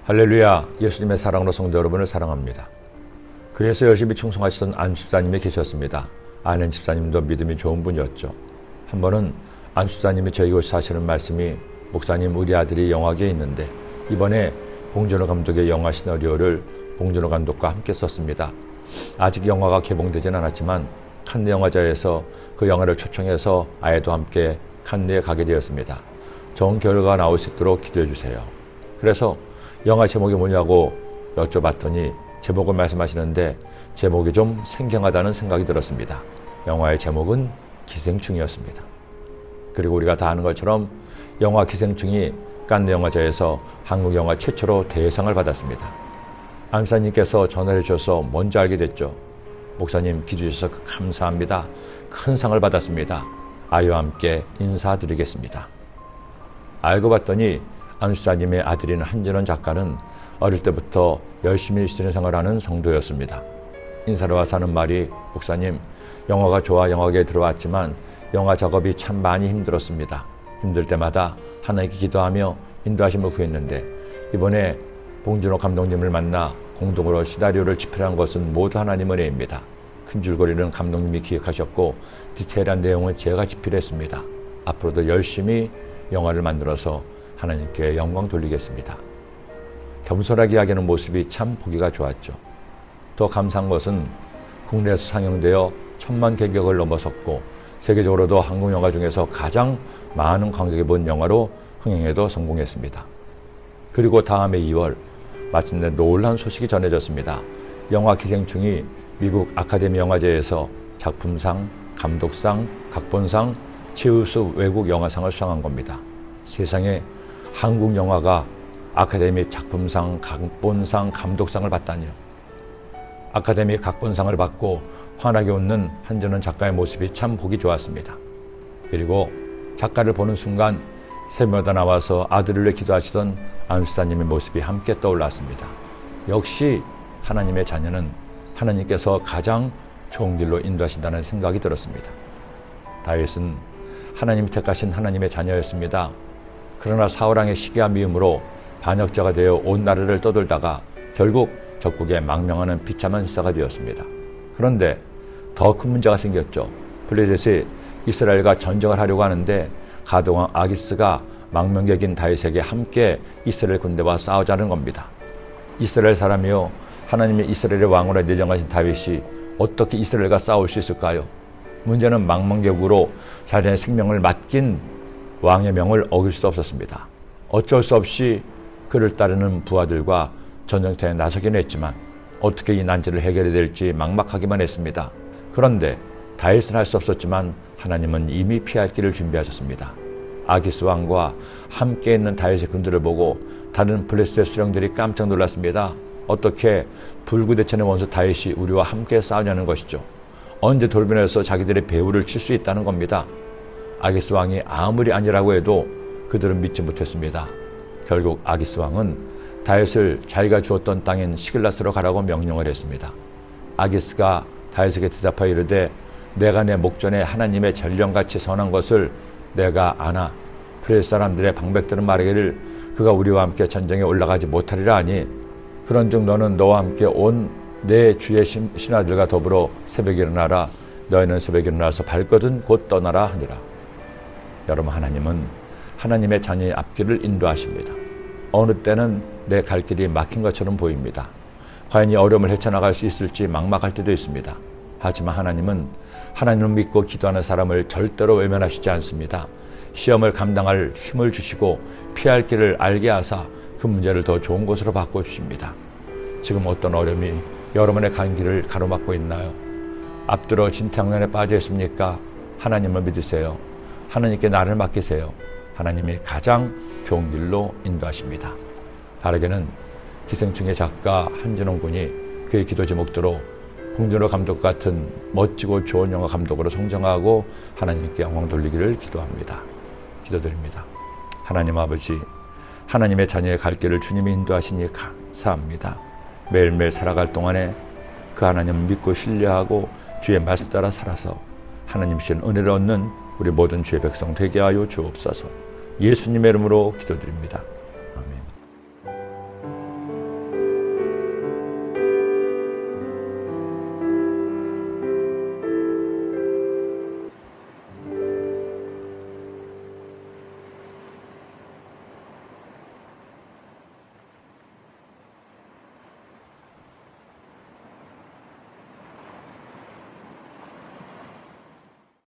할렐루야, 예수님의 사랑으로 성도 여러분을 사랑합니다. 교회에서 열심히 충성하시던 안 집사님이 계셨습니다. 아는 집사님도 믿음이 좋은 분이었죠. 한 번은 안 집사님이 저희 곳에 하시는 말씀이, 목사님, 우리 아들이 영화계에 있는데 이번에 봉준호 감독의 영화 시나리오를 봉준호 감독과 함께 썼습니다. 아직 영화가 개봉되진 않았지만 칸네 영화제에서 그 영화를 초청해서 아이도 함께 칸네에 가게 되었습니다. 좋은 결과가 나올 수 있도록 기도해 주세요. 그래서 영화 제목이 뭐냐고 여쭤봤더니 제목을 말씀하시는데 제목이 좀 생경하다는 생각이 들었습니다. 영화의 제목은 기생충이었습니다. 그리고 우리가 다 아는 것처럼 영화 기생충이 칸네 영화제에서 한국 영화 최초로 대상을 받았습니다. 안사님께서 전화해 주셔서 먼저 알게 됐죠. 목사님 기도해 주셔서 감사합니다. 큰 상을 받았습니다. 아이와 함께 인사드리겠습니다. 알고 봤더니 안수사님의 아들인 한진원 작가는 어릴 때부터 열심히 수련생활을 하는 성도였습니다. 인사를 와서 하는 말이, 목사님, 영화가 좋아 영화계에 들어왔지만 영화 작업이 참 많이 힘들었습니다. 힘들 때마다 하나님께 기도하며 인도하심을 구했는데 이번에 봉준호 감독님을 만나 공동으로 시나리오를 집필한 것은 모두 하나님 은혜입니다. 큰 줄거리는 감독님이 기획하셨고 디테일한 내용은 제가 집필했습니다. 앞으로도 열심히 영화를 만들어서 하나님께 영광 돌리겠습니다. 겸손하게 이야기하는 모습이 참 보기가 좋았죠. 더 감사한 것은 국내에서 상영되어 1000만 개격을 넘어섰고 세계적으로도 한국 영화 중에서 가장 많은 관객이 본 영화로 흥행에도 성공했습니다. 그리고 다음해 2월 마침내 놀라운 소식이 전해졌습니다. 영화 기생충이 미국 아카데미 영화제에서 작품상, 감독상, 각본상, 최우수 외국 영화상을 수상한 겁니다. 세상에 한국 영화가 아카데미 작품상, 각본상, 감독상을 받다니요. 아카데미 각본상을 받고 환하게 웃는 한진원 작가의 모습이 참 보기 좋았습니다. 그리고 작가를 보는 순간 새마다 나와서 아들을 위해 기도하시던 안수사님의 모습이 함께 떠올랐습니다. 역시 하나님의 자녀는 하나님께서 가장 좋은 길로 인도하신다는 생각이 들었습니다. 다윗은 하나님이 택하신 하나님의 자녀였습니다. 그러나 사울왕의 시기와 미움으로 반역자가 되어 온 나라를 떠돌다가 결국 적국에 망명하는 비참한 시사가 되었습니다. 그런데 더 큰 문제가 생겼죠. 블레셋이 이스라엘과 전쟁을 하려고 하는데 가드왕 아기스가 망명객인 다윗에게 함께 이스라엘 군대와 싸우자는 겁니다. 이스라엘 사람이요, 하나님의 이스라엘의 왕으로 내정하신 다윗이 어떻게 이스라엘과 싸울 수 있을까요? 문제는 망명객으로 자신의 생명을 맡긴 왕의 명을 어길 수 없었습니다. 어쩔 수 없이 그를 따르는 부하들과 전쟁터에 나서긴 했지만 어떻게 이 난제를 해결해야 될지 막막하기만 했습니다. 그런데 다윗은 할 수 없었지만 하나님은 이미 피할 길을 준비하셨습니다. 아기스 왕과 함께 있는 다윗의 군대를 보고 다른 블레셋 수령들이 깜짝 놀랐습니다. 어떻게 불구대천의 원수 다윗이 우리와 함께 싸우냐는 것이죠. 언제 돌변해서 자기들의 배후를 칠 수 있다는 겁니다. 아기스 왕이 아무리 아니라고 해도 그들은 믿지 못했습니다. 결국 아기스 왕은 다윗을 자기가 주었던 땅인 시글라스로 가라고 명령을 했습니다. 아기스가 다윗에게 대답하여 이르되, 내가 내 목전에 하나님의 전령같이 선한 것을 내가 아나 블레셋 사람들의 방백들은 말하기를 그가 우리와 함께 전쟁에 올라가지 못하리라 하니 그런즉 너는 너와 함께 온 내 주의 신하들과 더불어 새벽에 일어나라. 너희는 새벽에 일어나서 발거든 곧 떠나라 하니라. 여러분, 하나님은 하나님의 자녀의 앞길을 인도하십니다. 어느 때는 내 갈 길이 막힌 것처럼 보입니다. 과연 이 어려움을 헤쳐나갈 수 있을지 막막할 때도 있습니다. 하지만 하나님은 하나님을 믿고 기도하는 사람을 절대로 외면하시지 않습니다. 시험을 감당할 힘을 주시고 피할 길을 알게 하사 그 문제를 더 좋은 곳으로 바꿔주십니다. 지금 어떤 어려움이 여러분의 간 길을 가로막고 있나요? 앞들어 진탕면에 빠져 있습니까? 하나님을 믿으세요. 하나님께 나를 맡기세요. 하나님이 가장 좋은 길로 인도하십니다. 다르게는 기생충의 작가 한진원 군이 그의 기도 제목대로 봉준호 감독 같은 멋지고 좋은 영화 감독으로 성장하고 하나님께 영광 돌리기를 기도합니다. 기도드립니다. 하나님 아버지, 하나님의 자녀의 갈 길을 주님이 인도하시니 감사합니다. 매일매일 살아갈 동안에 그 하나님을 믿고 신뢰하고 주의 말씀 따라 살아서 하나님 주신 은혜를 얻는 우리 모든 주의 백성 되게 하여 주옵소서. 예수님의 이름으로 기도드립니다.